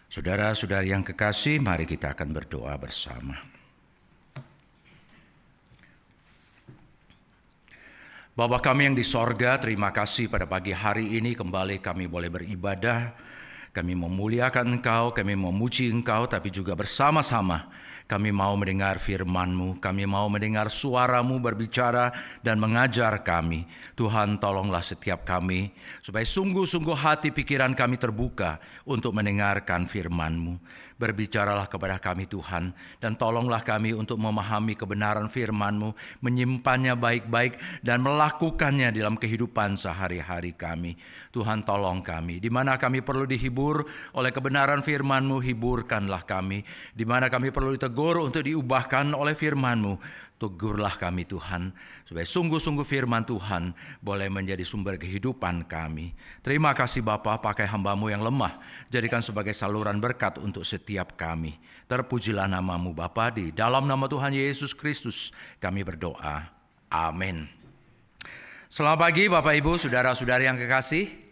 Saudara-saudari yang kekasih, mari kita akan berdoa bersama. Bapa kami yang di sorga, terima kasih pada pagi hari ini kembali kami boleh beribadah. Kami memuliakan Engkau, kami memuji Engkau, tapi juga bersama-sama kami mau mendengar firman-Mu, kami mau mendengar suara-Mu berbicara dan mengajar kami. Tuhan, tolonglah setiap kami, supaya sungguh-sungguh hati pikiran kami terbuka untuk mendengarkan firman-Mu. Berbicaralah kepada kami Tuhan, dan tolonglah kami untuk memahami kebenaran firman-Mu, menyimpannya baik-baik, dan melakukannya dalam kehidupan sehari-hari kami. Tuhan, tolong kami, di mana kami perlu dihibur oleh kebenaran firman-Mu, hiburkanlah kami. Di mana kami perlu ditegur untuk diubahkan oleh firman-Mu, tegurlah kami Tuhan, supaya sungguh-sungguh firman Tuhan boleh menjadi sumber kehidupan kami. Terima kasih Bapa, pakai hamba-Mu yang lemah, jadikan sebagai saluran berkat untuk setiap kami. Terpujilah nama-Mu Bapa, di dalam nama Tuhan Yesus Kristus kami berdoa. Amin. Selamat pagi Bapak Ibu, saudara-saudari yang kekasih.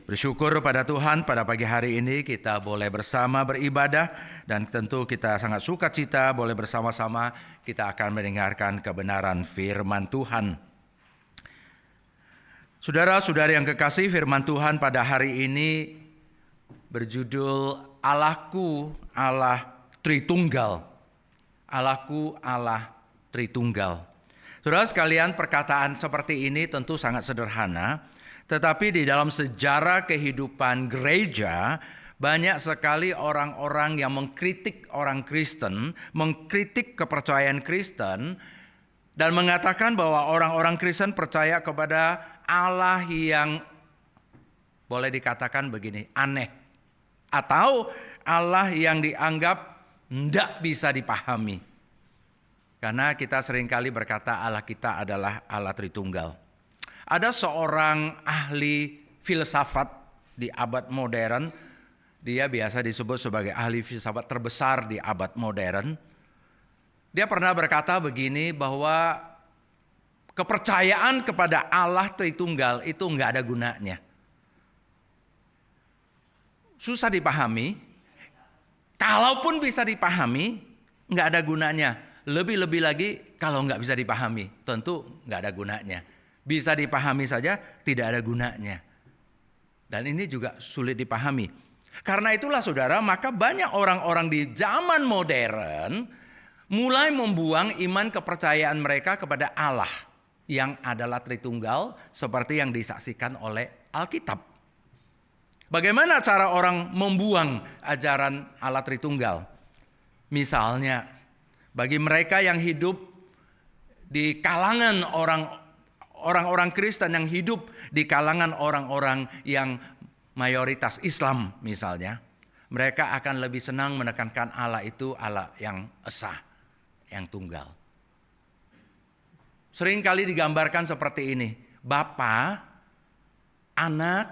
Bersyukur pada Tuhan, pada pagi hari ini kita boleh bersama beribadah, dan tentu kita sangat sukacita boleh bersama-sama kita akan mendengarkan kebenaran firman Tuhan. Saudara-saudari yang kekasih, firman Tuhan pada hari ini berjudul Allahku Allah Tritunggal. Allahku Allah Tritunggal. Saudara sekalian, perkataan seperti ini tentu sangat sederhana, tetapi di dalam sejarah kehidupan gereja, banyak sekali orang-orang yang mengkritik orang Kristen, mengkritik kepercayaan Kristen, dan mengatakan bahwa orang-orang Kristen percaya kepada Allah yang boleh dikatakan begini, aneh. Atau Allah yang dianggap tidak bisa dipahami. Karena kita seringkali berkata Allah kita adalah Allah Tritunggal. Ada seorang ahli filsafat di abad modern, dia biasa disebut sebagai ahli filsafat terbesar di abad modern. Dia pernah berkata begini, bahwa kepercayaan kepada Allah Tritunggal itu nggak ada gunanya. Susah dipahami, kalaupun bisa dipahami nggak ada gunanya. Lebih-lebih lagi kalau nggak bisa dipahami, tentu nggak ada gunanya. Bisa dipahami saja tidak ada gunanya. Dan ini juga sulit dipahami. Karena itulah saudara, maka banyak orang-orang di zaman modern mulai membuang iman kepercayaan mereka kepada Allah yang adalah Tritunggal seperti yang disaksikan oleh Alkitab. Bagaimana cara orang membuang ajaran Allah Tritunggal? Misalnya, bagi mereka yang hidup di kalangan orang-orang Kristen yang hidup di kalangan orang-orang yang mayoritas Islam misalnya, mereka akan lebih senang menekankan Allah itu Allah yang esa, yang tunggal. Seringkali digambarkan seperti ini, Bapa, Anak,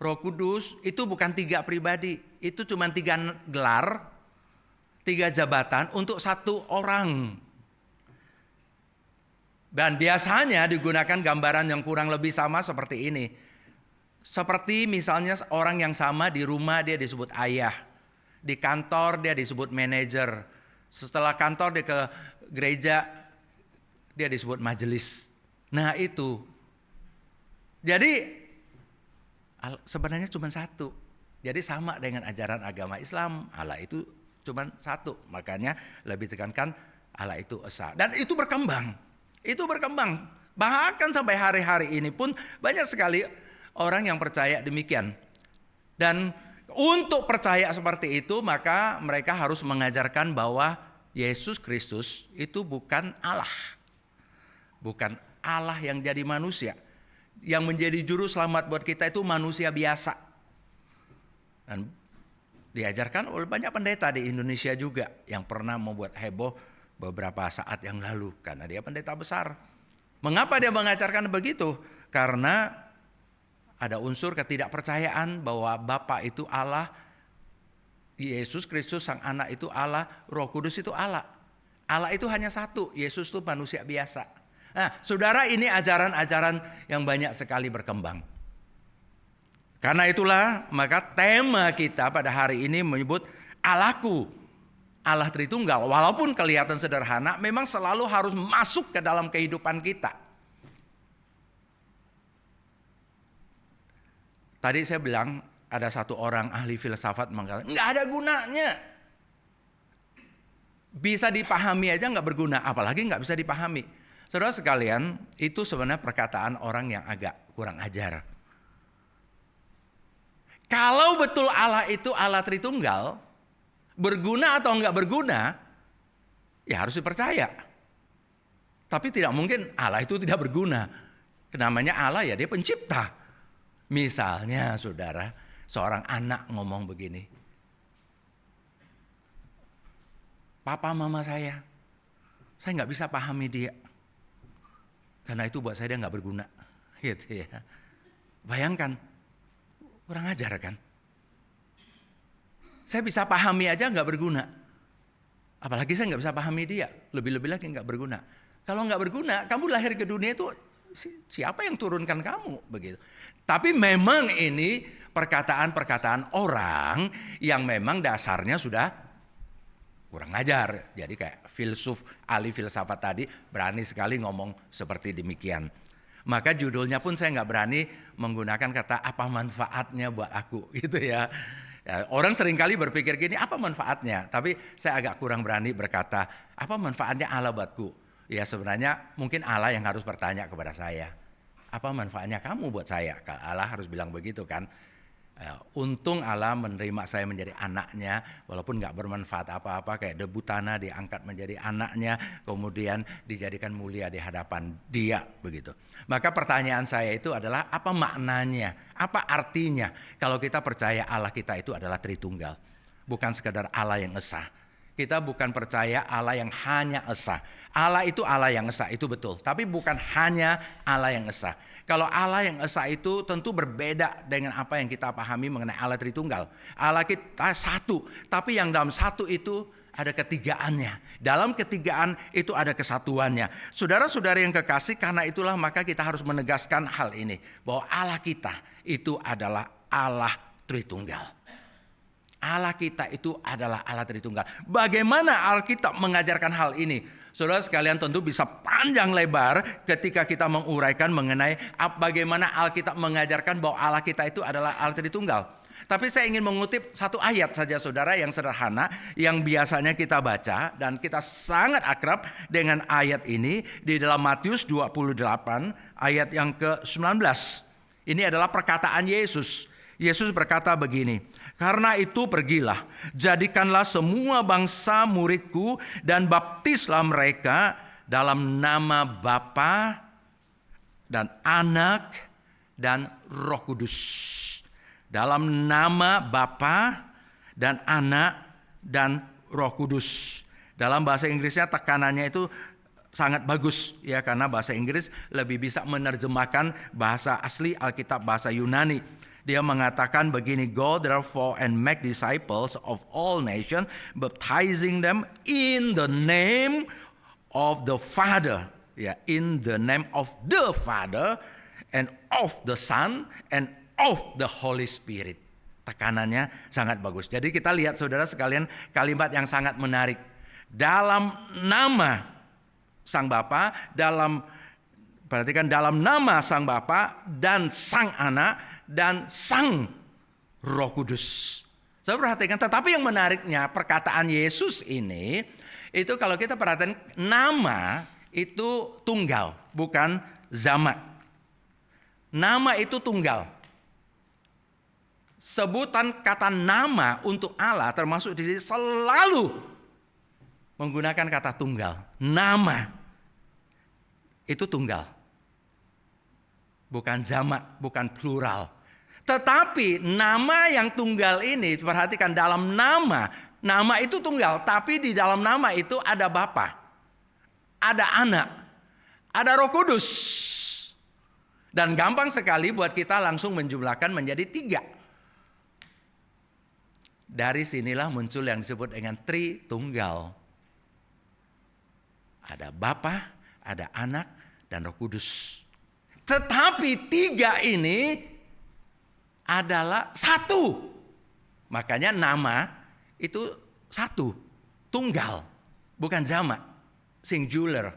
Roh Kudus itu bukan 3 pribadi, itu cuma 3 gelar, 3 jabatan untuk 1 orang. Dan biasanya digunakan gambaran yang kurang lebih sama seperti ini. Seperti misalnya orang yang sama di rumah dia disebut ayah. Di kantor dia disebut manajer. Setelah kantor dia ke gereja dia disebut majelis. Nah itu. Jadi sebenarnya cuma 1. Jadi sama dengan ajaran agama Islam. Allah itu cuma 1. Makanya lebih tekankan Allah itu esa. Dan itu berkembang. Itu berkembang. Bahkan sampai hari-hari ini pun banyak sekali orang yang percaya demikian. Dan untuk percaya seperti itu maka mereka harus mengajarkan bahwa Yesus Kristus itu bukan Allah. Bukan Allah yang jadi manusia. Yang menjadi juru selamat buat kita itu manusia biasa. Dan diajarkan oleh banyak pendeta di Indonesia juga yang pernah membuat heboh beberapa saat yang lalu karena dia pendeta besar. Mengapa dia mengajarkan begitu? Karena ada unsur ketidakpercayaan bahwa Bapa itu Allah, Yesus Kristus Sang Anak itu Allah, Roh Kudus itu Allah. Allah itu hanya 1, Yesus itu manusia biasa. Nah, saudara, ini ajaran-ajaran yang banyak sekali berkembang. Karena itulah maka tema kita pada hari ini menyebut Allahku, Allah Tritunggal. Walaupun kelihatan sederhana, memang selalu harus masuk ke dalam kehidupan kita. Tadi saya bilang ada satu orang ahli filsafat mengatakan nggak ada gunanya. Bisa dipahami aja nggak berguna, apalagi nggak bisa dipahami. Saudara sekalian, itu sebenarnya perkataan orang yang agak kurang ajar. Kalau betul Allah itu Allah Tritunggal, berguna atau enggak berguna, ya harus dipercaya. Tapi tidak mungkin Allah itu tidak berguna. Namanya Allah ya dia pencipta. Misalnya saudara, seorang anak ngomong begini. Papa mama saya nggak bisa pahami dia. Karena itu buat saya dia nggak berguna. Gitu ya. Bayangkan, kurang ajar kan? Saya bisa pahami aja nggak berguna. Apalagi saya nggak bisa pahami dia. Lebih-lebih lagi nggak berguna. Kalau nggak berguna, kamu lahir ke dunia itu siapa yang turunkan kamu? Begitu. Tapi memang ini perkataan-perkataan orang yang memang dasarnya sudah kurang ajar. Jadi kayak filsuf, ahli filsafat tadi berani sekali ngomong seperti demikian. Maka judulnya pun saya nggak berani menggunakan kata apa manfaatnya buat aku gitu ya. Ya, orang seringkali berpikir gini, apa manfaatnya? Tapi saya agak kurang berani berkata, apa manfaatnya Allah buatku? Ya sebenarnya mungkin Allah yang harus bertanya kepada saya. Apa manfaatnya kamu buat saya? Allah harus bilang begitu kan. Untung Allah menerima saya menjadi anaknya, walaupun gak bermanfaat apa-apa, kayak debu tanah diangkat menjadi anaknya, kemudian dijadikan mulia di hadapan dia begitu. Maka pertanyaan saya itu adalah apa maknanya, apa artinya kalau kita percaya Allah kita itu adalah Tritunggal, bukan sekedar Allah yang esa. Kita bukan percaya Allah yang hanya esa. Allah itu Allah yang esa, itu betul. Tapi bukan hanya Allah yang esa. Kalau Allah yang esa itu tentu berbeda dengan apa yang kita pahami mengenai Allah Tritunggal. Allah kita satu, tapi yang dalam satu itu ada ketigaannya. Dalam ketigaan itu ada kesatuannya. Saudara-saudara yang kekasih, karena itulah maka kita harus menegaskan hal ini. Bahwa Allah kita itu adalah Allah Tritunggal. Allah kita itu adalah Allah Tritunggal. Bagaimana Alkitab mengajarkan hal ini? Saudara sekalian tentu bisa panjang lebar ketika kita menguraikan mengenai bagaimana Alkitab mengajarkan bahwa Allah kita itu adalah Allah Tritunggal. Tapi saya ingin mengutip satu ayat saja saudara yang sederhana yang biasanya kita baca dan kita sangat akrab dengan ayat ini di dalam Matius 28 ayat yang ke-19. Ini adalah perkataan Yesus. Yesus berkata begini, karena itu pergilah, jadikanlah semua bangsa muridku dan baptislah mereka dalam nama Bapa dan Anak dan Roh Kudus. Dalam nama Bapa dan Anak dan Roh Kudus. Dalam bahasa Inggrisnya tekanannya itu sangat bagus ya, karena bahasa Inggris lebih bisa menerjemahkan bahasa asli Alkitab bahasa Yunani. Dia mengatakan begini, go therefore and make disciples of all nations, baptizing them in the name of the Father, ya, in the name of the Father and of the Son and of the Holy Spirit. Tekanannya sangat bagus. Jadi kita lihat saudara sekalian kalimat yang sangat menarik. Dalam nama Sang Bapa, perhatikan dalam nama Sang Bapa dan Sang Anak dan Sang Roh Kudus. Saya perhatikan, tetapi yang menariknya perkataan Yesus ini, itu kalau kita perhatikan nama itu tunggal, bukan jamak. Nama itu tunggal. Sebutan kata nama untuk Allah termasuk di sini selalu menggunakan kata tunggal. Nama itu tunggal. Bukan jamak, bukan plural. Tetapi nama yang tunggal ini, perhatikan dalam nama itu tunggal. Tapi di dalam nama itu ada Bapa, ada Anak, ada Roh Kudus. Dan gampang sekali buat kita langsung menjumlahkan menjadi 3. Dari sinilah muncul yang disebut dengan Tritunggal. Ada Bapa, ada Anak, dan Roh Kudus. Tetapi 3 ini adalah satu. Makanya nama itu satu, tunggal, bukan jamak, singular.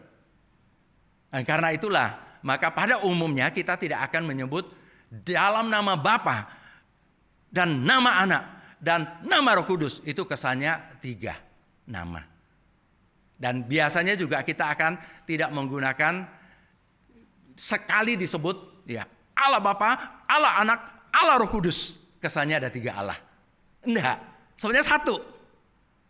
Dan karena itulah, maka pada umumnya kita tidak akan menyebut dalam nama Bapa dan nama Anak dan nama Roh Kudus. Itu kesannya 3 nama. Dan biasanya juga kita akan tidak menggunakan sekali disebut ya Allah Bapa, Allah Anak, Allah Roh Kudus. Kesannya ada 3 Allah. Enggak, sebenarnya satu.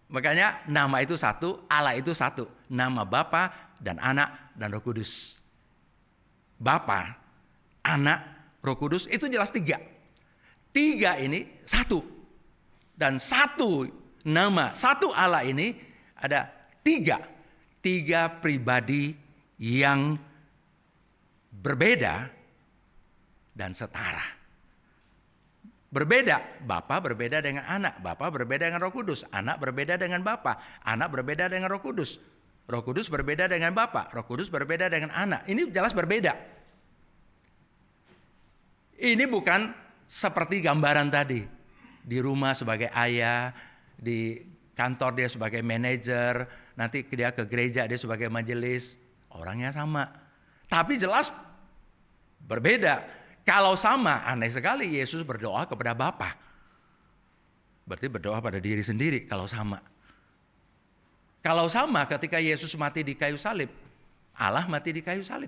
Makanya nama itu satu, Allah itu satu. Nama Bapa dan Anak dan Roh Kudus. Bapa, Anak, Roh Kudus itu jelas 3. 3 ini satu. Dan satu nama, satu Allah ini ada 3. 3 pribadi yang berbeda dan setara. Berbeda, Bapa berbeda dengan Anak, Bapa berbeda dengan Roh Kudus, Anak berbeda dengan Bapa, Anak berbeda dengan Roh Kudus, Roh Kudus berbeda dengan Bapa, Roh Kudus berbeda dengan Anak. Ini jelas berbeda. Ini bukan seperti gambaran tadi. Di rumah sebagai ayah, di kantor dia sebagai manajer, nanti dia ke gereja dia sebagai majelis. Orangnya sama. Tapi jelas berbeda. Kalau sama, aneh sekali Yesus berdoa kepada Bapa. Berarti berdoa pada diri sendiri kalau sama. Kalau sama ketika Yesus mati di kayu salib, Allah mati di kayu salib.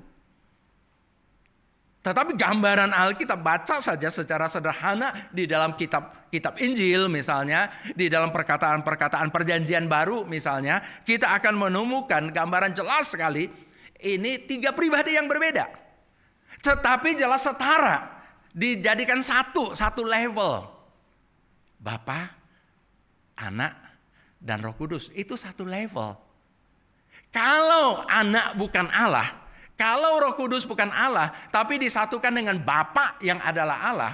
Tetapi gambaran Alkitab baca saja secara sederhana di dalam kitab Injil misalnya, di dalam perkataan-perkataan perjanjian baru misalnya, kita akan menemukan gambaran jelas sekali ini 3 pribadi yang berbeda. Tetapi jelas setara, dijadikan satu level. Bapa, Anak, dan Roh Kudus itu satu level. Kalau Anak bukan Allah, kalau Roh Kudus bukan Allah, tapi disatukan dengan Bapa yang adalah Allah,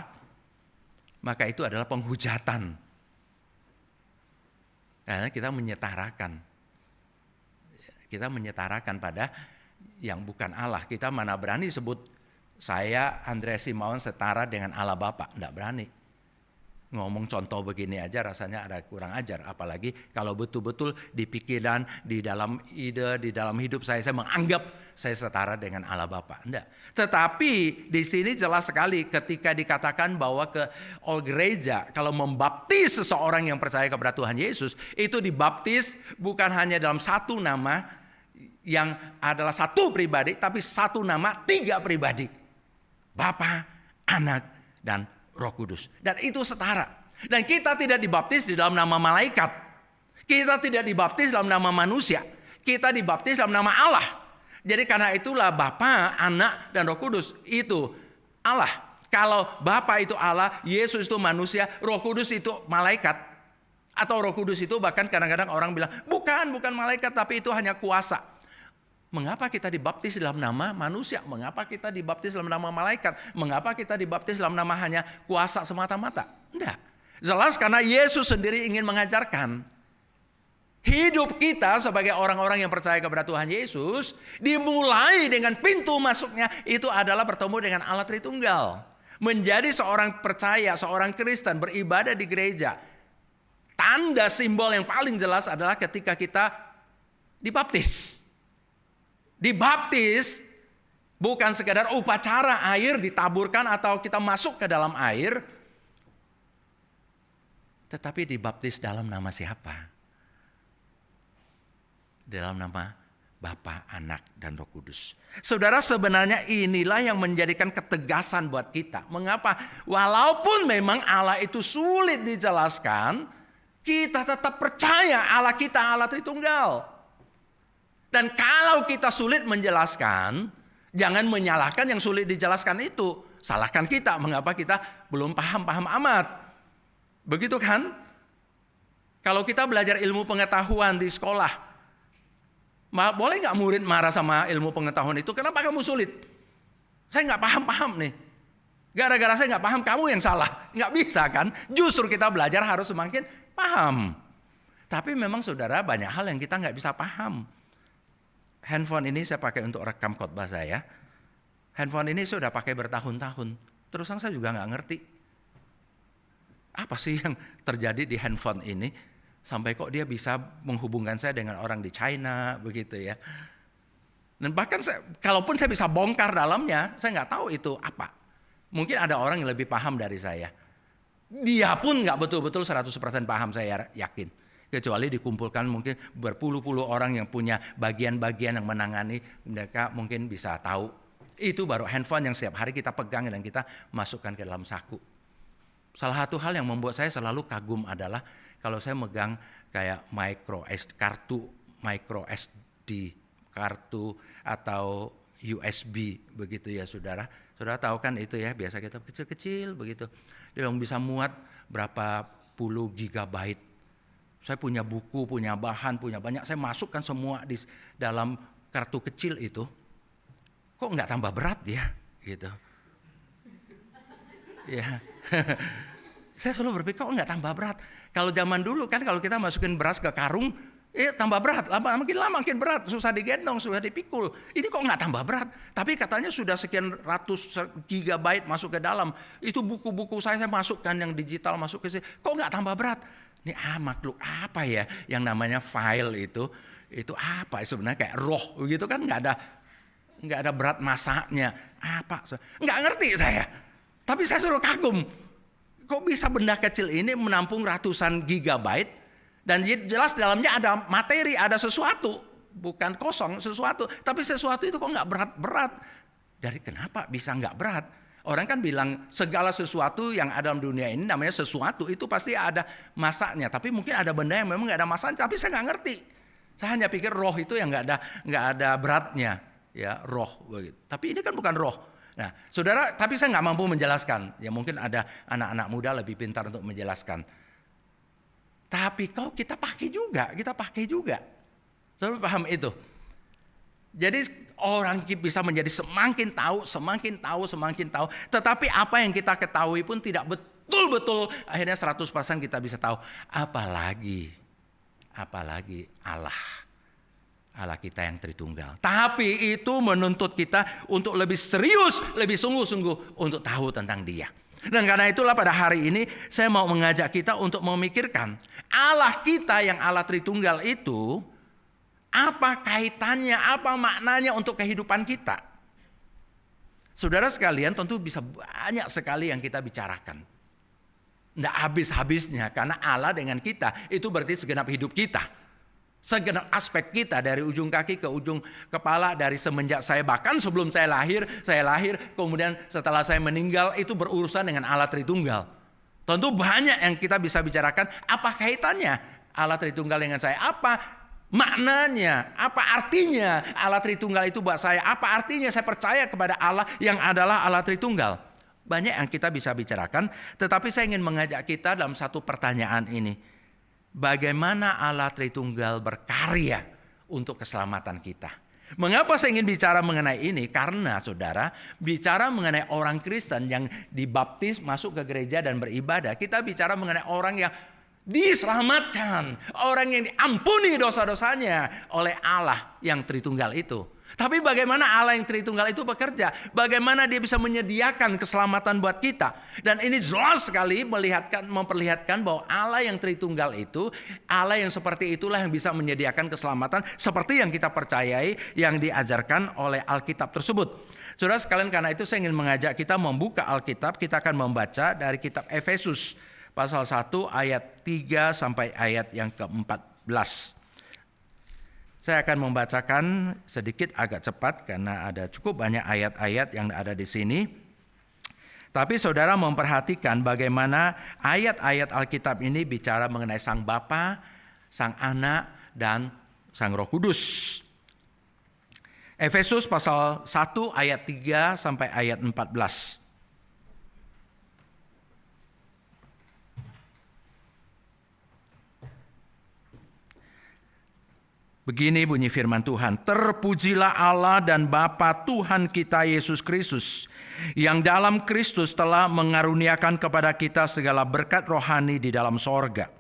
maka itu adalah penghujatan. Karena kita menyetarakan. Kita menyetarakan pada yang bukan Allah. Kita mana berani sebut saya Andreas Simaon setara dengan Allah Bapa, enggak berani. Ngomong contoh begini aja rasanya ada kurang ajar. Apalagi kalau betul-betul di pikiran, di dalam ide, di dalam hidup saya menganggap saya setara dengan Allah Bapa. Enggak. Tetapi di sini jelas sekali ketika dikatakan bahwa gereja kalau membaptis seseorang yang percaya kepada Tuhan Yesus, itu dibaptis bukan hanya dalam satu nama yang adalah satu pribadi, tapi satu nama 3 pribadi. Bapa, Anak, dan Roh Kudus. Dan itu setara. Dan kita tidak dibaptis di dalam nama malaikat. Kita tidak dibaptis dalam nama manusia. Kita dibaptis dalam nama Allah. Jadi karena itulah Bapa, Anak, dan Roh Kudus itu Allah. Kalau Bapa itu Allah, Yesus itu manusia, Roh Kudus itu malaikat. Atau Roh Kudus itu bahkan kadang-kadang orang bilang, bukan malaikat tapi itu hanya kuasa. Mengapa kita dibaptis dalam nama manusia? Mengapa kita dibaptis dalam nama malaikat? Mengapa kita dibaptis dalam nama hanya kuasa semata-mata? Enggak. Jelas karena Yesus sendiri ingin mengajarkan. Hidup kita sebagai orang-orang yang percaya kepada Tuhan Yesus dimulai dengan pintu masuknya itu adalah bertemu dengan Allah Tritunggal. Menjadi seorang percaya, seorang Kristen beribadah di gereja. Tanda simbol yang paling jelas adalah ketika kita dibaptis. Dibaptis bukan sekadar upacara air ditaburkan atau kita masuk ke dalam air. Tetapi dibaptis dalam nama siapa? Dalam nama Bapa, Anak, dan Roh Kudus. Saudara, sebenarnya inilah yang menjadikan ketegasan buat kita. Mengapa? Walaupun memang Allah itu sulit dijelaskan, kita tetap percaya Allah kita Allah Tritunggal. Dan kalau kita sulit menjelaskan, jangan menyalahkan yang sulit dijelaskan itu. Salahkan kita, mengapa kita belum paham-paham amat. Begitu kan? Kalau kita belajar ilmu pengetahuan di sekolah, boleh nggak murid marah sama ilmu pengetahuan itu? Kenapa kamu sulit? Saya nggak paham-paham nih. Gara-gara saya nggak paham, kamu yang salah. Nggak bisa kan? Justru kita belajar harus semakin paham. Tapi memang saudara banyak hal yang kita nggak bisa paham. Handphone ini saya pakai untuk rekam khotbah saya. Handphone ini sudah pakai bertahun-tahun. Terus terang saya juga nggak ngerti. Apa sih yang terjadi di handphone ini? Sampai kok dia bisa menghubungkan saya dengan orang di China, begitu ya. Dan bahkan kalaupun saya bisa bongkar dalamnya, saya nggak tahu itu apa. Mungkin ada orang yang lebih paham dari saya. Dia pun nggak betul-betul 100% paham, saya yakin. Kecuali dikumpulkan mungkin berpuluh-puluh orang yang punya bagian-bagian yang menangani, mereka mungkin bisa tahu. Itu baru handphone yang setiap hari kita pegang dan kita masukkan ke dalam saku. Salah satu hal yang membuat saya selalu kagum adalah kalau saya megang kayak kartu micro SD, kartu atau USB begitu ya saudara. Saudara tahu kan itu ya, biasa kita kecil-kecil begitu. Dia bisa muat berapa puluh gigabyte. Saya punya buku, punya bahan, punya banyak. Saya masukkan semua di dalam kartu kecil itu. Kok nggak tambah berat ya? Gitu. Ya. Saya selalu berpikir kok nggak tambah berat. Kalau zaman dulu kan kalau kita masukin beras ke karung, tambah berat. Makin lama makin berat. Susah digendong, susah dipikul. Ini kok nggak tambah berat. Tapi katanya sudah sekian ratus gigabyte masuk ke dalam. Itu buku-buku saya masukkan yang digital masuk ke sini. Kok nggak tambah berat? Ini makhluk apa ya yang namanya file itu? Itu apa sebenarnya, kayak roh begitu kan, nggak ada berat masanya. Apa? Nggak ngerti saya. Tapi saya selalu kagum. Kok bisa benda kecil ini menampung ratusan gigabyte dan jelas dalamnya ada materi, ada sesuatu, bukan kosong sesuatu. Tapi sesuatu itu kok nggak berat-berat. Dari kenapa bisa nggak berat? Orang kan bilang segala sesuatu yang ada dalam dunia ini namanya sesuatu, itu pasti ada masanya. Tapi mungkin ada benda yang memang nggak ada masanya, tapi saya nggak ngerti. Saya hanya pikir roh itu yang nggak ada beratnya, ya roh. Begitu. Tapi ini kan bukan roh. Nah, saudara, tapi saya nggak mampu menjelaskan. Ya mungkin ada anak-anak muda lebih pintar untuk menjelaskan. Tapi kita pakai juga. Saudara paham itu? Jadi orang bisa menjadi semakin tahu. Tetapi apa yang kita ketahui pun tidak betul-betul akhirnya 100% kita bisa tahu. Apalagi Allah kita yang Tritunggal. Tapi itu menuntut kita untuk lebih serius, lebih sungguh-sungguh untuk tahu tentang Dia. Dan karena itulah pada hari ini saya mau mengajak kita untuk memikirkan Allah kita yang Allah Tritunggal itu, apa kaitannya, apa maknanya untuk kehidupan kita. Saudara sekalian, tentu bisa banyak sekali yang kita bicarakan. Tidak habis-habisnya, karena Allah dengan kita itu berarti segenap hidup kita. Segenap aspek kita dari ujung kaki ke ujung kepala, dari semenjak saya, bahkan sebelum saya lahir, kemudian setelah saya meninggal, itu berurusan dengan Allah Tritunggal. Tentu banyak yang kita bisa bicarakan, apa kaitannya Allah Tritunggal dengan saya, apa maknanya, apa artinya Allah Tritunggal itu buat saya, apa artinya saya percaya kepada Allah yang adalah Allah Tritunggal. Banyak yang kita bisa bicarakan, tetapi saya ingin mengajak kita dalam satu pertanyaan ini. Bagaimana Allah Tritunggal berkarya untuk keselamatan kita? Mengapa saya ingin bicara mengenai ini? Karena saudara, bicara mengenai orang Kristen yang dibaptis, masuk ke gereja dan beribadah, kita bicara mengenai orang yang diselamatkan, orang yang diampuni dosa-dosanya oleh Allah yang Tritunggal itu. Tapi bagaimana Allah yang Tritunggal itu bekerja? Bagaimana Dia bisa menyediakan keselamatan buat kita? Dan ini jelas sekali memperlihatkan bahwa Allah yang Tritunggal itu, Allah yang seperti itulah yang bisa menyediakan keselamatan seperti yang kita percayai, yang diajarkan oleh Alkitab tersebut. Saudara sekalian, karena itu saya ingin mengajak kita membuka Alkitab. Kita akan membaca dari kitab Efesus pasal 1 ayat 3 sampai ayat yang ke-14. Saya akan membacakan sedikit agak cepat karena ada cukup banyak ayat-ayat yang ada di sini. Tapi saudara memperhatikan bagaimana ayat-ayat Alkitab ini bicara mengenai Sang Bapa, Sang Anak, dan Sang Roh Kudus. Efesus pasal 1 ayat 3 sampai ayat 14. Begini bunyi firman Tuhan, terpujilah Allah dan Bapa Tuhan kita Yesus Kristus, yang dalam Kristus telah mengaruniakan kepada kita segala berkat rohani di dalam sorga.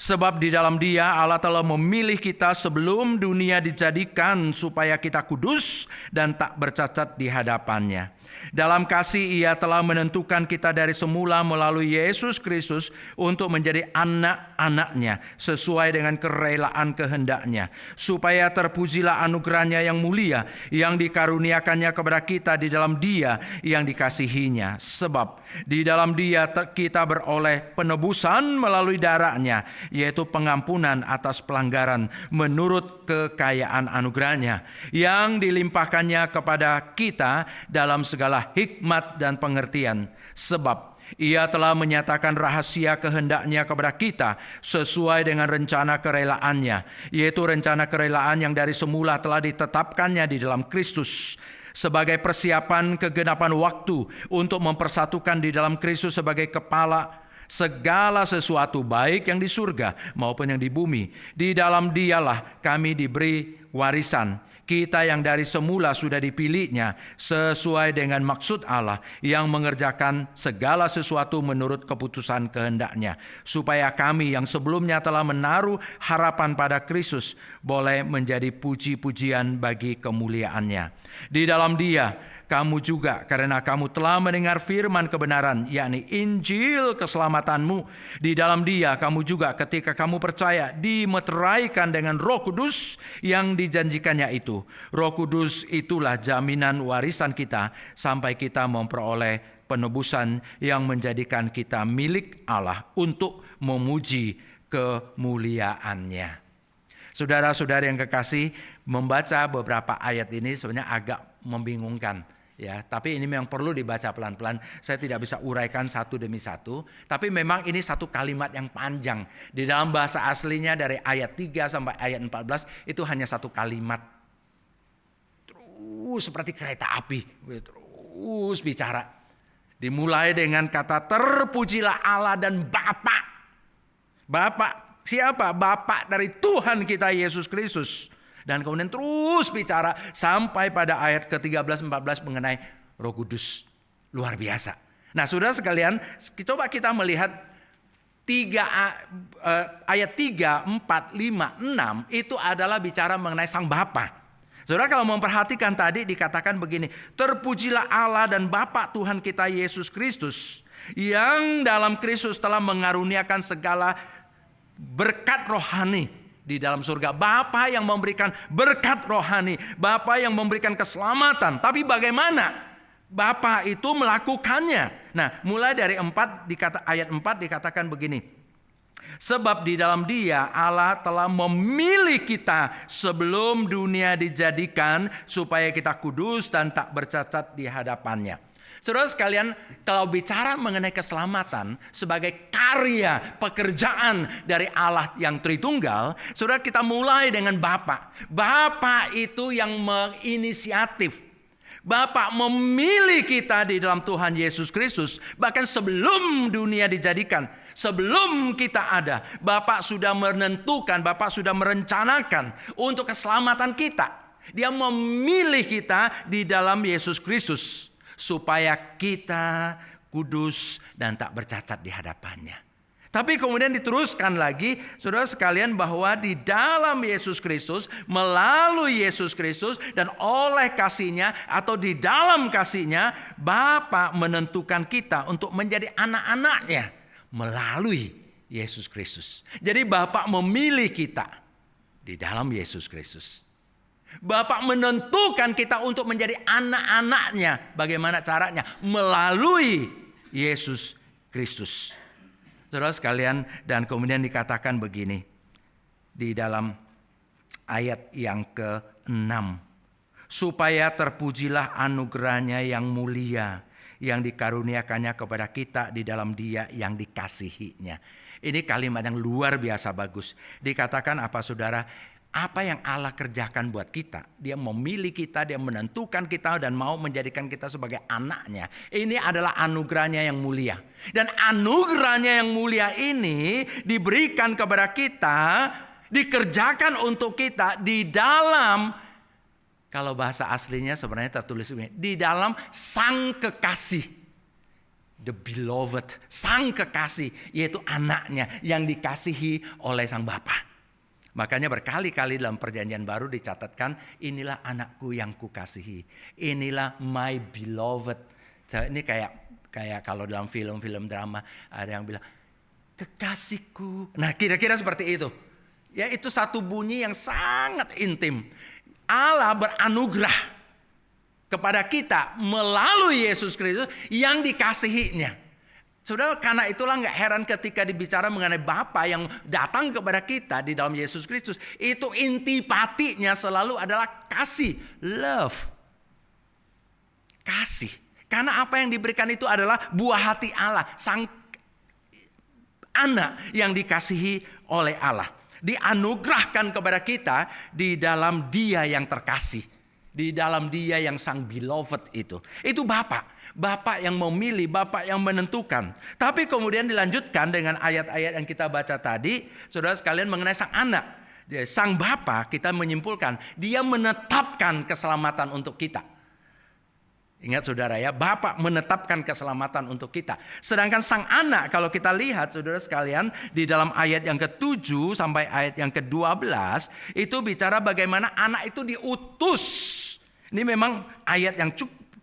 Sebab di dalam Dia Allah telah memilih kita sebelum dunia dijadikan supaya kita kudus dan tak bercacat di hadapannya. Dalam kasih Ia telah menentukan kita dari semula melalui Yesus Kristus untuk menjadi anak-anak-Nya sesuai dengan kerelaan kehendak-Nya, supaya terpujilah anugerah-Nya yang mulia yang dikaruniakannya kepada kita di dalam Dia yang dikasihi-Nya. Sebab di dalam Dia kita beroleh penebusan melalui darah-Nya, yaitu pengampunan atas pelanggaran menurut kekayaan anugerah-Nya yang dilimpahkannya kepada kita dalam segala hikmat dan pengertian. Sebab Ia telah menyatakan rahasia kehendak-Nya kepada kita sesuai dengan rencana kerelaan-Nya, yaitu rencana kerelaan yang dari semula telah ditetapkannya di dalam Kristus sebagai persiapan kegenapan waktu untuk mempersatukan di dalam Kristus sebagai kepala segala sesuatu, baik yang di surga maupun yang di bumi. Di dalam Dialah kami diberi warisan, kita yang dari semula sudah dipilih-Nya sesuai dengan maksud Allah yang mengerjakan segala sesuatu menurut keputusan kehendak-Nya, supaya kami yang sebelumnya telah menaruh harapan pada Kristus boleh menjadi puji-pujian bagi kemuliaan-Nya. Di dalam Dia kamu juga, karena kamu telah mendengar firman kebenaran, yakni Injil keselamatanmu. Di dalam Dia kamu juga ketika kamu percaya dimeteraikan dengan Roh Kudus yang dijanjikannya itu. Roh Kudus itulah jaminan warisan kita sampai kita memperoleh penebusan yang menjadikan kita milik Allah untuk memuji kemuliaan-Nya. Saudara-saudara yang kekasih, membaca beberapa ayat ini sebenarnya agak membingungkan. Ya, tapi ini memang perlu dibaca pelan-pelan. Saya tidak bisa uraikan satu demi satu, tapi memang ini satu kalimat yang panjang. Di dalam bahasa aslinya dari ayat 3 sampai ayat 14 itu hanya satu kalimat. Terus seperti kereta api, terus bicara. Dimulai dengan kata terpujilah Allah dan Bapa. Bapa siapa? Bapa dari Tuhan kita Yesus Kristus. Dan kemudian terus bicara sampai pada ayat ke-13-14 mengenai Roh Kudus. Luar biasa. Nah, saudara sekalian, coba kita melihat ayat 3, 4, 5, 6 itu adalah bicara mengenai Sang Bapa. Saudara kalau memperhatikan tadi dikatakan begini, terpujilah Allah dan Bapa Tuhan kita Yesus Kristus yang dalam Kristus telah mengaruniakan segala berkat rohani di dalam surga. Bapa yang memberikan berkat rohani, Bapa yang memberikan keselamatan. Tapi bagaimana Bapa itu melakukannya? Nah, mulai dari ayat 4 dikatakan begini. Sebab di dalam Dia Allah telah memilih kita sebelum dunia dijadikan supaya kita kudus dan tak bercacat di hadapannya. Saudara sekalian, kalau bicara mengenai keselamatan sebagai karya pekerjaan dari Allah yang Tritunggal, saudara kita mulai dengan Bapa. Bapa itu yang menginisiatif. Bapa memilih kita di dalam Tuhan Yesus Kristus. Bahkan sebelum dunia dijadikan, sebelum kita ada, Bapa sudah menentukan, Bapa sudah merencanakan untuk keselamatan kita. Dia memilih kita di dalam Yesus Kristus supaya kita kudus dan tak bercacat di hadapannya. Tapi kemudian diteruskan lagi, saudara sekalian, bahwa di dalam Yesus Kristus, melalui Yesus Kristus dan oleh kasih-Nya atau di dalam kasih-Nya, Bapa menentukan kita untuk menjadi anak-anak-Nya melalui Yesus Kristus. Jadi Bapa memilih kita di dalam Yesus Kristus. Bapa menentukan kita untuk menjadi anak-anak-Nya. Bagaimana caranya? Melalui Yesus Kristus. Saudara sekalian, dan kemudian dikatakan begini di dalam ayat yang ke-6. Supaya terpujilah anugerah-Nya yang mulia yang dikaruniakannya kepada kita di dalam Dia yang dikasihi-Nya. Ini kalimat yang luar biasa bagus. Dikatakan apa saudara? Apa yang Allah kerjakan buat kita, Dia memilih kita, Dia menentukan kita dan mau menjadikan kita sebagai anak-Nya. Ini adalah anugerah-Nya yang mulia. Dan anugerah-Nya yang mulia ini diberikan kepada kita, dikerjakan untuk kita di dalam, kalau bahasa aslinya sebenarnya tertulis di dalam Sang Kekasih. the beloved, sang kekasih, yaitu anaknya yang dikasihi oleh sang Bapa. Makanya berkali-kali dalam perjanjian baru dicatatkan, inilah anakku yang kukasihi, inilah my beloved. Ini kayak kalau dalam film-film drama ada yang bilang kekasihku. Nah, kira-kira seperti itu. Ya, itu satu bunyi yang sangat intim. Allah beranugerah kepada kita melalui Yesus Kristus yang dikasihinya. Saudara, karena itulah gak heran ketika dibicara mengenai Bapa yang datang kepada kita di dalam Yesus Kristus. Itu intipatinya selalu adalah kasih, love. Kasih. Karena apa yang diberikan itu adalah buah hati Allah, sang anak yang dikasihi oleh Allah. Dianugerahkan kepada kita di dalam Dia yang terkasih. Di dalam Dia yang sang beloved itu. Itu Bapa. Bapa yang memilih, Bapa yang menentukan. Tapi kemudian dilanjutkan dengan ayat-ayat yang kita baca tadi, saudara sekalian, mengenai sang anak. Sang Bapa, kita menyimpulkan, Dia menetapkan keselamatan untuk kita. Ingat saudara ya, Bapa menetapkan keselamatan untuk kita. Sedangkan sang anak, kalau kita lihat saudara sekalian, di dalam ayat yang ke-7 sampai ayat yang ke-12, itu bicara bagaimana anak itu diutus. Ini memang ayat yang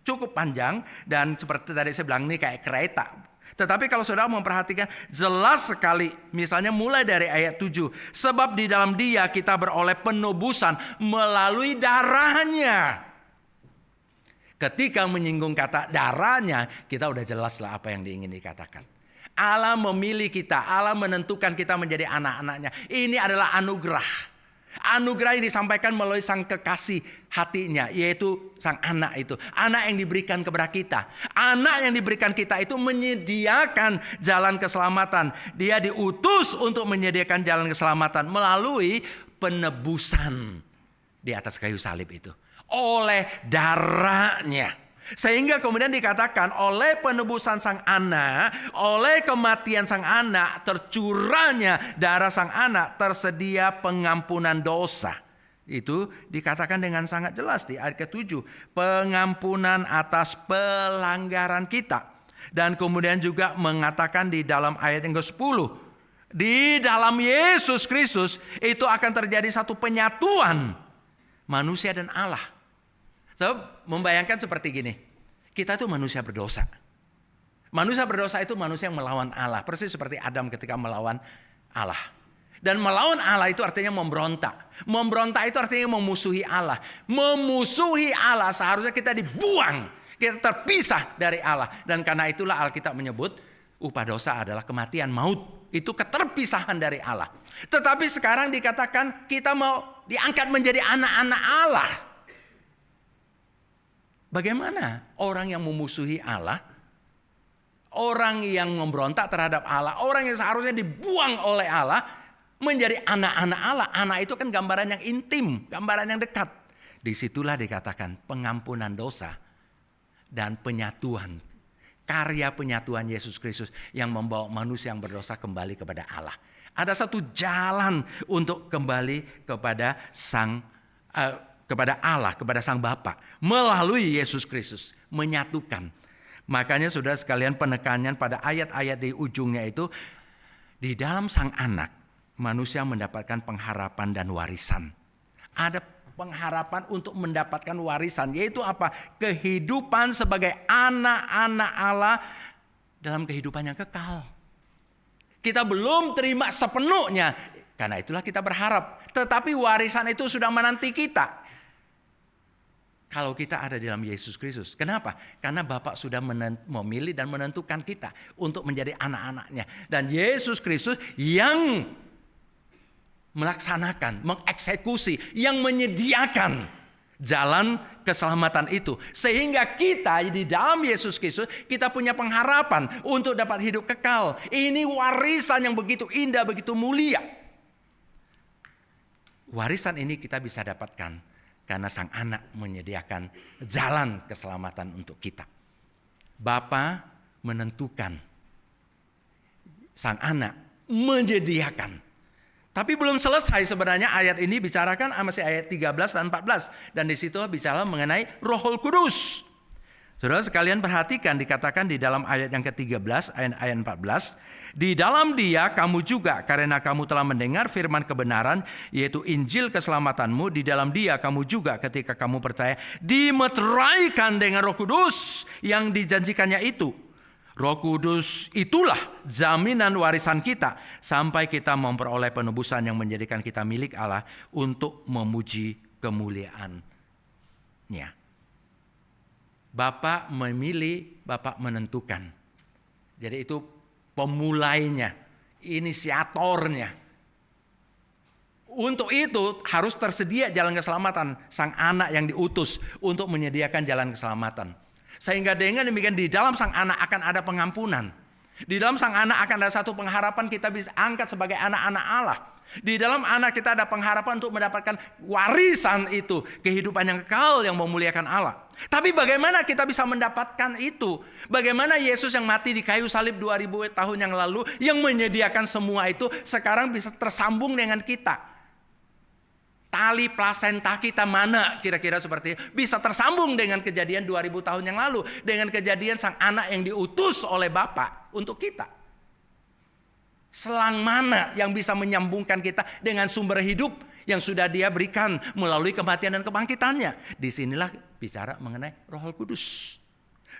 cukup panjang, dan seperti tadi saya bilang, ini kayak kereta. Tetapi kalau saudara memperhatikan, jelas sekali, misalnya mulai dari ayat 7. Sebab di dalam Dia kita beroleh penebusan melalui darahnya. Ketika menyinggung kata darahnya, kita udah jelas lah apa yang ingin dikatakan. Allah memilih kita, Allah menentukan kita menjadi anak-anaknya. Ini adalah anugerah. Anugerah yang disampaikan melalui sang kekasih hatinya, yaitu sang anak itu. Anak yang diberikan kepada kita. Anak yang diberikan kita itu menyediakan jalan keselamatan. Dia diutus untuk menyediakan jalan keselamatan melalui penebusan di atas kayu salib itu. Oleh darahnya. Sehingga kemudian dikatakan oleh penebusan sang anak, oleh kematian sang anak, tercurahnya darah sang anak, tersedia pengampunan dosa. Itu dikatakan dengan sangat jelas di ayat ke-7. Pengampunan atas pelanggaran kita. Dan kemudian juga mengatakan di dalam ayat yang ke-10. Di dalam Yesus Kristus itu akan terjadi satu penyatuan manusia dan Allah. So, membayangkan seperti gini. Kita itu manusia berdosa. Manusia berdosa itu manusia yang melawan Allah. Persis seperti Adam ketika melawan Allah. Dan melawan Allah itu artinya memberontak. Memberontak itu artinya memusuhi Allah. Memusuhi Allah seharusnya kita dibuang. Kita terpisah dari Allah. Dan karena itulah Alkitab menyebut upah dosa adalah kematian, maut. Itu keterpisahan dari Allah. Tetapi sekarang dikatakan kita mau diangkat menjadi anak-anak Allah. Bagaimana orang yang memusuhi Allah, orang yang memberontak terhadap Allah, orang yang seharusnya dibuang oleh Allah, menjadi anak-anak Allah. Anak itu kan gambaran yang intim, gambaran yang dekat. Disitulah dikatakan pengampunan dosa dan penyatuan. Karya penyatuan Yesus Kristus yang membawa manusia yang berdosa kembali kepada Allah. Ada satu jalan untuk kembali kepada kepada Allah, kepada Sang Bapa melalui Yesus Kristus, menyatukan. Makanya saudara sekalian, penekannya pada ayat-ayat di ujungnya itu, di dalam Sang Anak manusia mendapatkan pengharapan dan warisan. Ada pengharapan untuk mendapatkan warisan, yaitu apa? Kehidupan sebagai anak-anak Allah dalam kehidupan yang kekal. Kita belum terima sepenuhnya, karena itulah kita berharap. Tetapi warisan itu sudah menanti kita. Kalau kita ada di dalam Yesus Kristus. Kenapa? Karena Bapa sudah memilih dan menentukan kita untuk menjadi anak-anaknya. Dan Yesus Kristus yang melaksanakan, mengeksekusi, yang menyediakan jalan keselamatan itu. Sehingga kita di dalam Yesus Kristus, kita punya pengharapan untuk dapat hidup kekal. Ini warisan yang begitu indah, begitu mulia. Warisan ini kita bisa dapatkan karena Sang Anak menyediakan jalan keselamatan untuk kita. Bapa menentukan, Sang Anak menyediakan. Tapi belum selesai sebenarnya ayat ini bicarakan masih ayat 13 dan 14. Dan di situ bicara mengenai Roh Kudus. Saudara sekalian perhatikan, dikatakan di dalam ayat yang ke-13, ayat 14. Di dalam Dia kamu juga, karena kamu telah mendengar firman kebenaran, yaitu Injil keselamatanmu. Di dalam Dia kamu juga ketika kamu percaya, dimeteraikan dengan Roh Kudus yang dijanjikannya itu. Roh Kudus itulah jaminan warisan kita sampai kita memperoleh penebusan yang menjadikan kita milik Allah untuk memuji kemuliaan-Nya. Bapak memilih, Bapak menentukan. Jadi itu pemulainya, inisiatornya. Untuk itu harus tersedia jalan keselamatan. Sang anak yang diutus untuk menyediakan jalan keselamatan. Sehingga dengan demikian di dalam sang anak akan ada pengampunan. Di dalam sang anak akan ada satu pengharapan, kita bisa angkat sebagai anak-anak Allah. Di dalam anak kita ada pengharapan untuk mendapatkan warisan itu, kehidupan yang kekal yang memuliakan Allah. Tapi bagaimana kita bisa mendapatkan itu? Bagaimana Yesus yang mati di kayu salib 2000 tahun yang lalu, yang menyediakan semua itu, sekarang bisa tersambung dengan kita? Tali plasenta kita mana kira-kira seperti itu, bisa tersambung dengan kejadian 2000 tahun yang lalu, dengan kejadian sang anak yang diutus oleh Bapa untuk kita. Selang mana yang bisa menyambungkan kita dengan sumber hidup yang sudah Dia berikan melalui kematian dan kebangkitannya. Disinilah bicara mengenai Roh Kudus.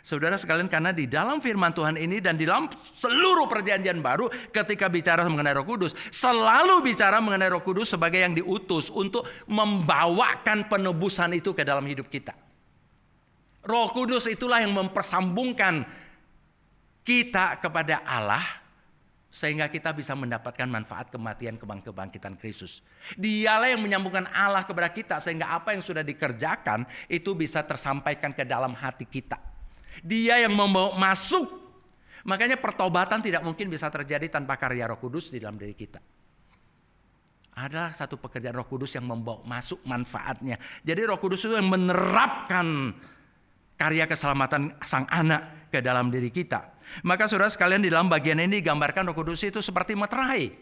Saudara sekalian, karena di dalam firman Tuhan ini dan di dalam seluruh perjanjian baru, ketika bicara mengenai Roh Kudus, selalu bicara mengenai Roh Kudus sebagai yang diutus untuk membawakan penebusan itu ke dalam hidup kita. Roh Kudus itulah yang mempersambungkan kita kepada Allah, sehingga kita bisa mendapatkan manfaat kematian kebangkitan Kristus. Dialah yang menyambungkan Allah kepada kita, sehingga apa yang sudah dikerjakan itu bisa tersampaikan ke dalam hati kita. Dia yang membawa masuk. Makanya pertobatan tidak mungkin bisa terjadi tanpa karya Roh Kudus di dalam diri kita. Ada satu pekerjaan Roh Kudus yang membawa masuk manfaatnya. Jadi Roh Kudus itu yang menerapkan karya keselamatan sang anak ke dalam diri kita. Maka saudara sekalian, di dalam bagian ini digambarkan Roh Kudus itu seperti meterai.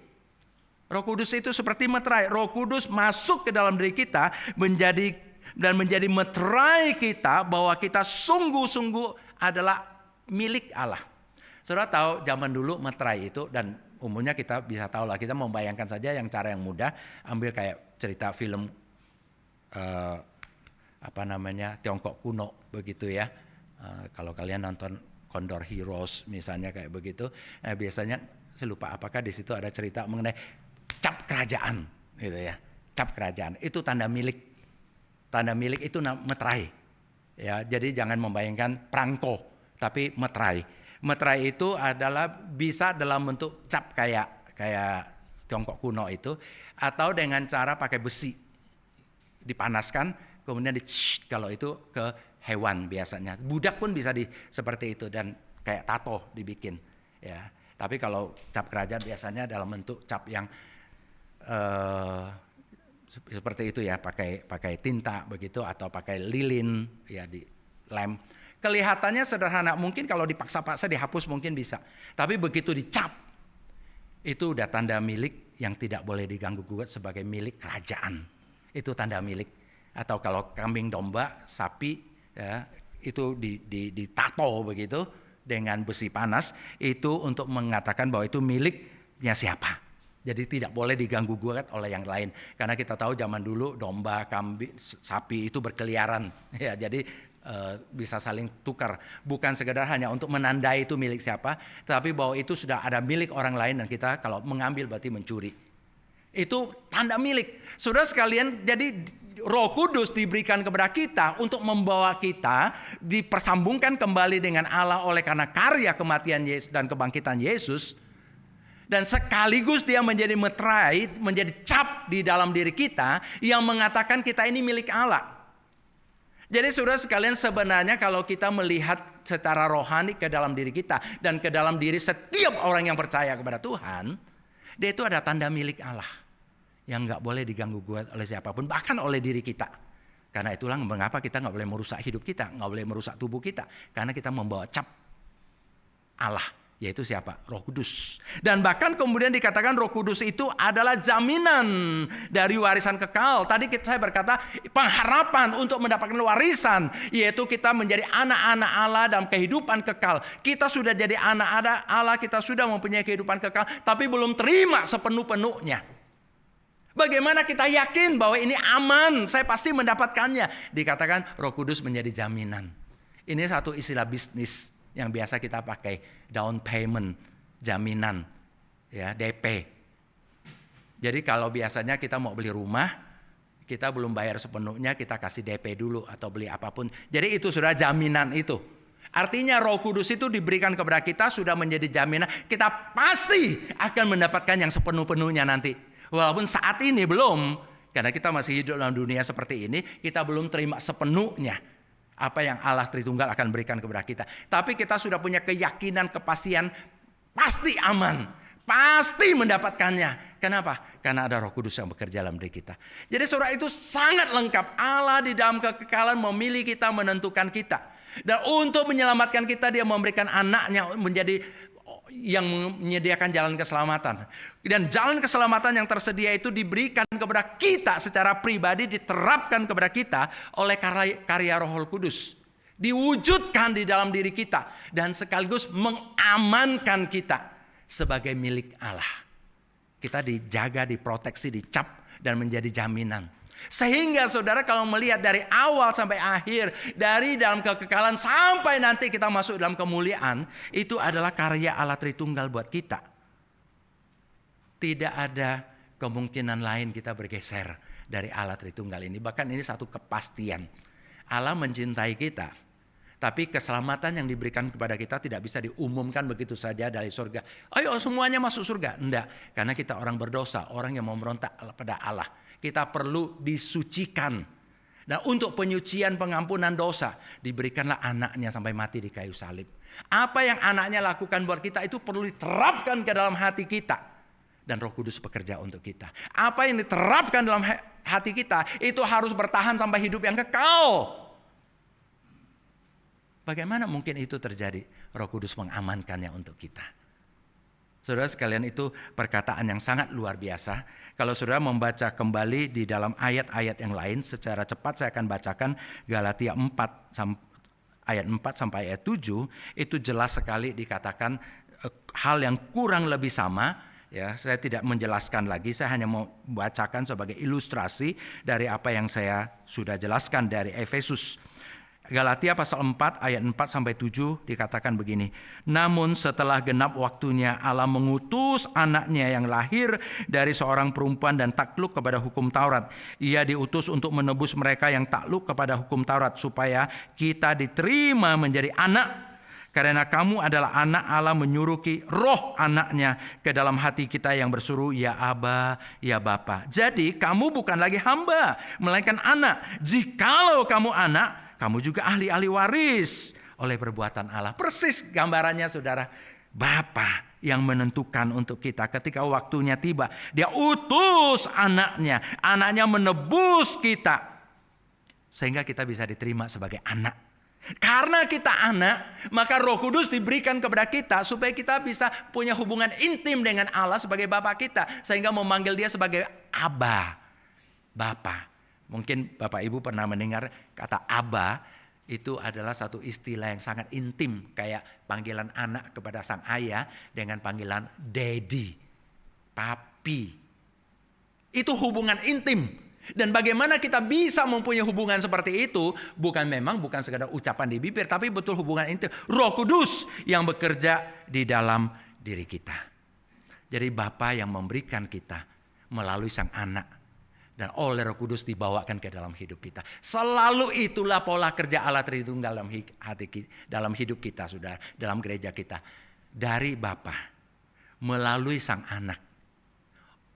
Roh Kudus itu seperti meterai. Roh Kudus masuk ke dalam diri kita menjadi meterai kita, bahwa kita sungguh-sungguh adalah milik Allah. Saudara tahu zaman dulu meterai itu, dan umumnya kita bisa tahu lah, kita membayangkan saja yang cara yang mudah, ambil kayak cerita film Tiongkok kuno begitu ya. Kalau kalian nonton Condor Heroes misalnya kayak begitu, biasanya saya lupa apakah di situ ada cerita mengenai cap kerajaan, gitu ya. Cap kerajaan itu tanda milik itu meterai, ya. Jadi jangan membayangkan perangko, tapi meterai. Meterai itu adalah bisa dalam bentuk cap kayak Tiongkok kuno itu, atau dengan cara pakai besi dipanaskan, kemudian kalau itu ke hewan biasanya. Budak pun bisa seperti itu, dan kayak tato dibikin, ya. Tapi kalau cap kerajaan biasanya dalam bentuk cap yang seperti itu ya, pakai tinta begitu, atau pakai lilin ya, di lem. Kelihatannya sederhana, mungkin kalau dipaksa-paksa dihapus mungkin bisa. Tapi begitu dicap, itu udah tanda milik yang tidak boleh diganggu gugat sebagai milik kerajaan. Itu tanda milik. Atau kalau kambing, domba, sapi, ya, itu ditato begitu dengan besi panas, itu untuk mengatakan bahwa itu miliknya siapa. Jadi tidak boleh diganggu gugat oleh yang lain, karena kita tahu zaman dulu domba, kambing, sapi itu berkeliaran, ya. Jadi bisa saling tukar, bukan sekedar hanya untuk menandai itu milik siapa, tapi bahwa itu sudah ada milik orang lain, dan kita kalau mengambil berarti mencuri. Itu tanda milik. Saudara sekalian, jadi Roh Kudus diberikan kepada kita untuk membawa kita dipersambungkan kembali dengan Allah oleh karena karya kematian Yesus dan kebangkitan Yesus. Dan sekaligus dia menjadi meterai, menjadi cap di dalam diri kita yang mengatakan kita ini milik Allah. Jadi saudara sekalian, sebenarnya kalau kita melihat secara rohani ke dalam diri kita dan ke dalam diri setiap orang yang percaya kepada Tuhan, dia itu ada tanda milik Allah yang gak boleh diganggu gugat oleh siapapun, bahkan oleh diri kita. Karena itulah mengapa kita gak boleh merusak hidup kita, gak boleh merusak tubuh kita, karena kita membawa cap Allah Yaitu siapa? Roh Kudus. Dan bahkan kemudian dikatakan Roh Kudus itu adalah jaminan dari warisan kekal. Tadi saya berkata pengharapan untuk mendapatkan warisan, yaitu kita menjadi anak-anak Allah dalam kehidupan kekal. Kita sudah jadi anak-anak Allah, kita sudah mempunyai kehidupan kekal, tapi belum terima sepenuh-penuhnya. Bagaimana kita yakin bahwa ini aman, saya pasti mendapatkannya? Dikatakan Roh Kudus menjadi jaminan. Ini satu istilah bisnis yang biasa kita pakai, down payment, jaminan, ya, DP. Jadi kalau biasanya kita mau beli rumah, kita belum bayar sepenuhnya, kita kasih DP dulu atau beli apapun. Jadi itu sudah jaminan itu. Artinya Roh Kudus itu diberikan kepada kita sudah menjadi jaminan, kita pasti akan mendapatkan yang sepenuh-penuhnya nanti. Walaupun saat ini belum, karena kita masih hidup dalam dunia seperti ini, kita belum terima sepenuhnya apa yang Allah Tritunggal akan berikan kepada kita. Tapi kita sudah punya keyakinan, kepastian, pasti aman, pasti mendapatkannya. Kenapa? Karena ada Roh Kudus yang bekerja dalam diri kita. Jadi saudara, itu sangat lengkap. Allah di dalam kekekalan memilih kita, menentukan kita. Dan untuk menyelamatkan kita, dia memberikan anaknya menjadi yang menyediakan jalan keselamatan. Dan jalan keselamatan yang tersedia itu diberikan kepada kita secara pribadi, diterapkan kepada kita oleh karya Roh Kudus. Diwujudkan di dalam diri kita dan sekaligus mengamankan kita sebagai milik Allah. Kita dijaga, diproteksi, dicap dan menjadi jaminan. Sehingga saudara kalau melihat dari awal sampai akhir, dari dalam kekekalan sampai nanti kita masuk dalam kemuliaan, itu adalah karya Allah Tritunggal buat kita. Tidak ada kemungkinan lain kita bergeser dari Allah Tritunggal ini. Bahkan ini satu kepastian. Allah mencintai kita. Tapi keselamatan yang diberikan kepada kita tidak bisa diumumkan begitu saja dari surga. Ayo semuanya masuk surga. Enggak, karena kita orang berdosa, orang yang memberontak pada Allah. Kita perlu disucikan. Dan untuk penyucian pengampunan dosa, diberikanlah anaknya sampai mati di kayu salib. Apa yang anaknya lakukan buat kita itu perlu diterapkan ke dalam hati kita. Dan Roh Kudus bekerja untuk kita. Apa yang diterapkan dalam hati kita, itu harus bertahan sampai hidup yang kekal. Bagaimana mungkin itu terjadi? Roh Kudus mengamankannya untuk kita. Saudara sekalian, itu perkataan yang sangat luar biasa. Kalau saudara membaca kembali di dalam ayat-ayat yang lain, secara cepat saya akan bacakan Galatia 4 ayat 4 sampai ayat 7. Itu jelas sekali dikatakan hal yang kurang lebih sama. Ya, saya tidak menjelaskan lagi, saya hanya mau bacakan sebagai ilustrasi dari apa yang saya sudah jelaskan dari Efesus. Galatia pasal 4 ayat 4 sampai 7 dikatakan begini. Namun setelah genap waktunya Allah mengutus anaknya yang lahir dari seorang perempuan dan takluk kepada hukum Taurat. Ia diutus untuk menebus mereka yang takluk kepada hukum Taurat supaya kita diterima menjadi anak. Karena kamu adalah anak, Allah menyuruhi roh anaknya ke dalam hati kita yang berseru, ya Aba, ya Bapa. Jadi kamu bukan lagi hamba, melainkan anak. Jikalau kamu anak, kamu juga ahli-ahli waris oleh perbuatan Allah. Persis gambarannya saudara. Bapa yang menentukan untuk kita ketika waktunya tiba. Dia utus anaknya. Anaknya menebus kita. Sehingga kita bisa diterima sebagai anak. Karena kita anak, maka Roh Kudus diberikan kepada kita supaya kita bisa punya hubungan intim dengan Allah sebagai Bapa kita. Sehingga memanggil dia sebagai Aba, Bapa. Mungkin Bapak Ibu pernah mendengar kata Aba, itu adalah satu istilah yang sangat intim. Kayak panggilan anak kepada sang ayah dengan panggilan daddy, papi. Itu hubungan intim. Dan bagaimana kita bisa mempunyai hubungan seperti itu, bukan sekadar ucapan di bibir, tapi betul hubungan intim. Roh Kudus yang bekerja di dalam diri kita. Jadi Bapa yang memberikan kita melalui sang anak. Dan oleh Roh Kudus dibawakan ke dalam hidup kita. Selalu itulah pola kerja Allah Tritunggal dalam hidup kita, saudara, dalam gereja kita. Dari Bapa, melalui sang anak,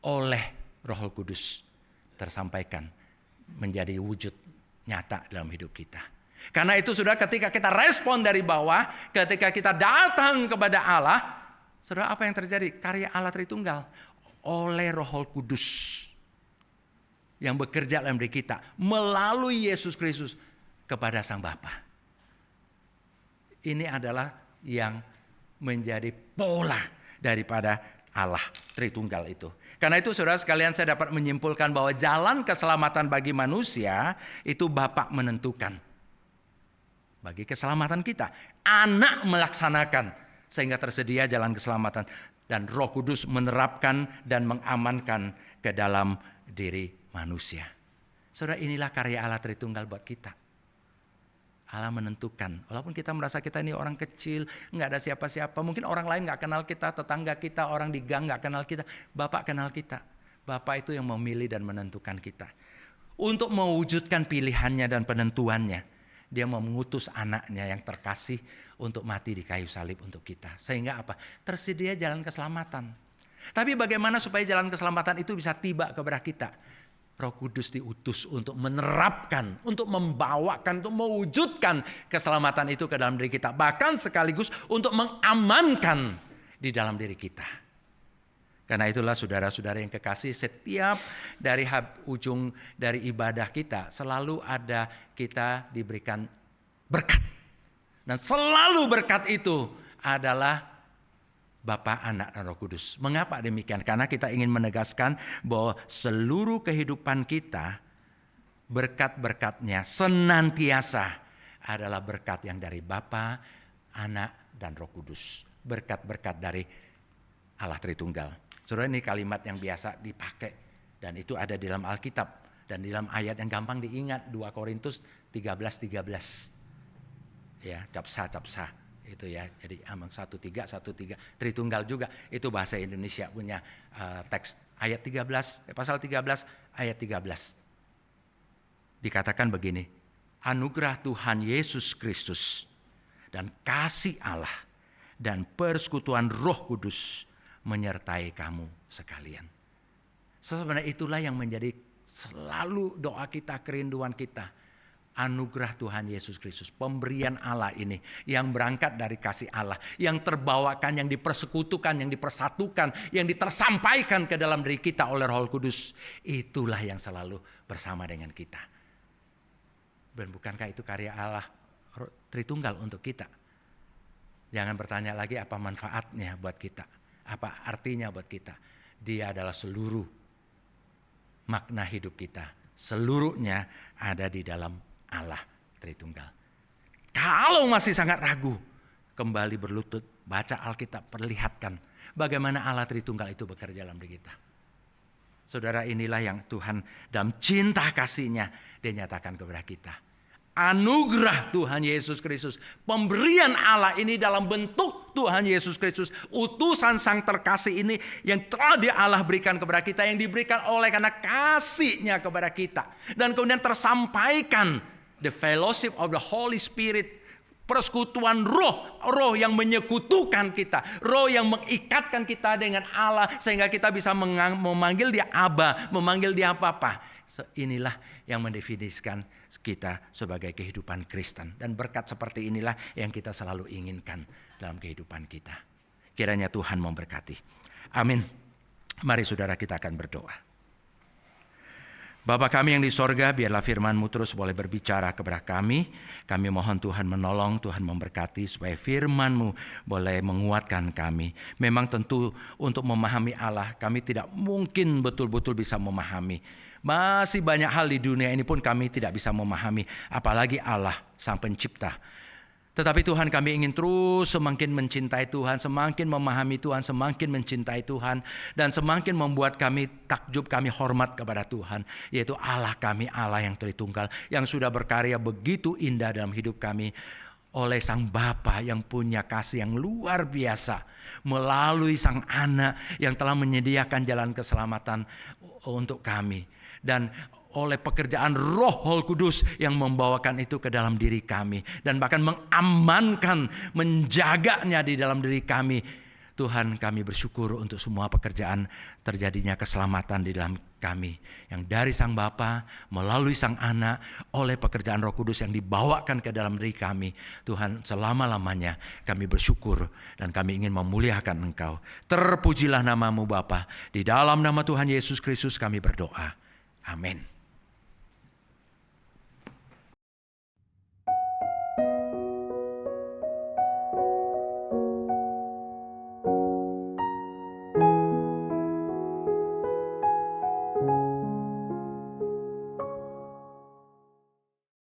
oleh Roh Kudus tersampaikan menjadi wujud nyata dalam hidup kita. Karena itu saudara, ketika kita respon dari bawah, ketika kita datang kepada Allah, saudara, apa yang terjadi? Karya Allah Tritunggal oleh Roh Kudus yang bekerja dalam diri kita melalui Yesus Kristus kepada Sang Bapa. Ini adalah yang menjadi pola daripada Allah Tritunggal itu. Karena itu saudara sekalian, saya dapat menyimpulkan bahwa jalan keselamatan bagi manusia itu Bapa menentukan. Bagi keselamatan kita, Anak melaksanakan sehingga tersedia jalan keselamatan. Dan Roh Kudus menerapkan dan mengamankan ke dalam diri manusia. Saudara, inilah karya Allah Tritunggal buat kita. Allah menentukan, walaupun kita merasa kita ini orang kecil, nggak ada siapa-siapa, mungkin orang lain nggak kenal kita, tetangga kita, orang di gang nggak kenal kita, Bapak kenal kita. Bapak itu yang memilih dan menentukan kita. Untuk mewujudkan pilihannya dan penentuannya, Dia mengutus anaknya yang terkasih untuk mati di kayu salib untuk kita. Sehingga apa? Tersedia jalan keselamatan. Tapi bagaimana supaya jalan keselamatan itu bisa tiba kepada kita? Roh Kudus diutus untuk menerapkan, untuk membawakan, untuk mewujudkan keselamatan itu ke dalam diri kita. Bahkan sekaligus untuk mengamankan di dalam diri kita. Karena itulah saudara-saudara yang kekasih, setiap dari ujung dari ibadah kita selalu ada kita diberikan berkat. Dan selalu berkat itu adalah Bapa, Anak, dan Roh Kudus. Mengapa demikian? Karena kita ingin menegaskan bahwa seluruh kehidupan kita, berkat-berkatnya senantiasa adalah berkat yang dari Bapa, Anak, dan Roh Kudus. Berkat-berkat dari Allah Tritunggal. Saudara, ini kalimat yang biasa dipakai. Dan itu ada di dalam Alkitab. Dan di dalam ayat yang gampang diingat, 2 Korintus 13:13. Ya, capsa. Itu ya, jadi Amang 1:3 Tritunggal juga, itu bahasa Indonesia punya teks ayat 13, pasal 13 ayat 13. Dikatakan begini, anugerah Tuhan Yesus Kristus dan kasih Allah dan persekutuan Roh Kudus menyertai kamu sekalian. Sebenarnya itulah yang menjadi selalu doa kita, kerinduan kita. Anugerah Tuhan Yesus Kristus, pemberian Allah ini yang berangkat dari kasih Allah, yang terbawakan, yang dipersekutukan, yang dipersatukan, yang ditersampaikan ke dalam diri kita oleh Roh Kudus. Itulah yang selalu bersama dengan kita. Dan bukankah itu karya Allah Tritunggal untuk kita? Jangan bertanya lagi apa manfaatnya buat kita, apa artinya buat kita. Dia adalah seluruh makna hidup kita. Seluruhnya ada di dalam Allah Tritunggal. Kalau masih sangat ragu, kembali berlutut, baca Alkitab, perlihatkan bagaimana Allah Tritunggal itu bekerja dalam diri kita. Saudara, inilah yang Tuhan dalam cinta kasih-Nya Dia nyatakan kepada kita. Anugerah Tuhan Yesus Kristus, pemberian Allah ini dalam bentuk Tuhan Yesus Kristus, utusan Sang terkasih ini yang telah Allah berikan kepada kita, yang diberikan oleh karena kasih-Nya kepada kita. Dan kemudian tersampaikan the fellowship of the Holy Spirit, persekutuan roh yang menyekutukan kita, roh yang mengikatkan kita dengan Allah sehingga kita bisa memanggil Dia Aba, memanggil Dia Bapa. Inilah yang mendefinisikan kita sebagai kehidupan Kristen, dan berkat seperti inilah yang kita selalu inginkan dalam kehidupan kita. Kiranya Tuhan memberkati. Amin. Mari saudara, kita akan berdoa. Bapa kami yang di sorga, biarlah firman-Mu terus boleh berbicara kepada kami. Kami mohon Tuhan menolong, Tuhan memberkati supaya firman-Mu boleh menguatkan kami. Memang tentu untuk memahami Allah, kami tidak mungkin betul-betul bisa memahami. Masih banyak hal di dunia ini pun kami tidak bisa memahami, apalagi Allah Sang Pencipta. Tetapi Tuhan, kami ingin terus semakin mencintai Tuhan, semakin memahami Tuhan, semakin mencintai Tuhan, dan semakin membuat kami takjub, kami hormat kepada Tuhan, yaitu Allah kami, Allah yang Tritunggal, yang sudah berkarya begitu indah dalam hidup kami oleh Sang Bapa yang punya kasih yang luar biasa, melalui Sang Anak yang telah menyediakan jalan keselamatan untuk kami, dan oleh pekerjaan Roh Kudus yang membawakan itu ke dalam diri kami dan bahkan mengamankan, menjaganya di dalam diri kami. Tuhan, kami bersyukur untuk semua pekerjaan terjadinya keselamatan di dalam kami yang dari Sang Bapa melalui Sang Anak oleh pekerjaan Roh Kudus yang dibawakan ke dalam diri kami. Tuhan, selama-lamanya kami bersyukur dan kami ingin memuliakan Engkau. Terpujilah nama-Mu Bapa. Di dalam nama Tuhan Yesus Kristus kami berdoa. Amin.